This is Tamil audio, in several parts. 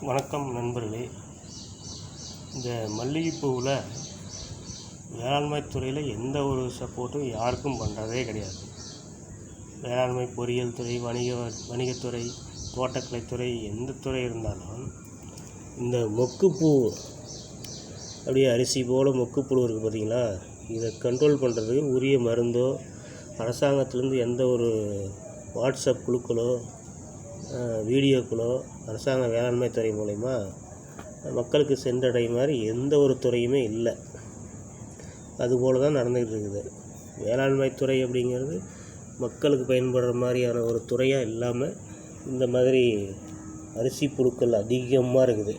வணக்கம் நண்பர்களே. இந்த மல்லிகைப்பூவில் வேளாண்மை துறையில் எந்த ஒரு சப்போர்ட்டும் யாருக்கும் பண்ணுறதே கிடையாது. வேளாண்மை பொறியியல் துறை, வணிகத்துறை, தோட்டக்கலைத்துறை, எந்த துறை இருந்தாலும் இந்த மொக்குப்பூ அப்படியே அரிசி போல் மொக்குப்புழு இருக்குது பார்த்திங்களா, இதை கண்ட்ரோல் பண்ணுறதுக்கு உரிய மருந்தோ அரசாங்கத்திலேருந்து எந்த ஒரு வாட்ஸ்அப் குழுக்களோ வீடியோக்களோ அரசாங்க வேளாண்மை துறை மூலயமா மக்களுக்கு சென்றடைய மாதிரி எந்த ஒரு துறையுமே இல்லை. அதுபோல் தான் நடந்துக்கிட்டு இருக்குது. வேளாண்மை துறை அப்படிங்கிறது மக்களுக்கு பயன்படுற மாதிரியான ஒரு துறையாக இல்லாமல் இந்த மாதிரி அரிசி புழுக்கள் அதிகமாக இருக்குது.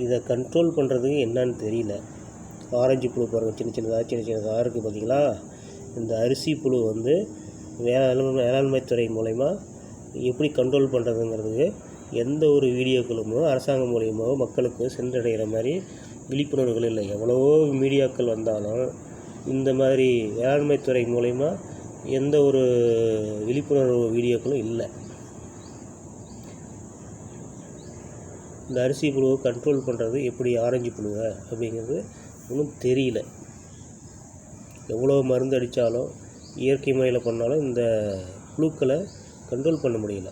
இதை கண்ட்ரோல் பண்ணுறதுக்கு என்னன்னு தெரியல. ஆரஞ்சு புழு பாருங்கள், சின்ன சின்னதாக இருக்குது பார்த்திங்களா. இந்த அரிசி புழு வந்து வேளாண்மை துறை மூலயமா எப்படி கண்ட்ரோல் பண்ணுறதுங்கிறதுக்கு எந்த ஒரு வீடியோக்களுமோ அரசாங்கம் மூலியமோ மக்களுக்கு சென்றடைகிற மாதிரி விழிப்புணர்வுகள் இல்லை. எவ்வளவோ மீடியாக்கள் வந்தாலும் இந்த மாதிரி வேளாண்மை துறை மூலயமா எந்த ஒரு விழிப்புணர்வு வீடியோக்களும் இல்லை. இந்த அரிசி புழுவை கண்ட்ரோல் பண்ணுறது எப்படி, ஆரஞ்சு புழுவை அப்படிங்கிறது ஒன்றும் தெரியல. எவ்வளோ மருந்து அடித்தாலும் இயற்கை முறையில் பண்ணாலும் இந்த புழுக்களை கண்ட்ரோல் பண்ண முடியல.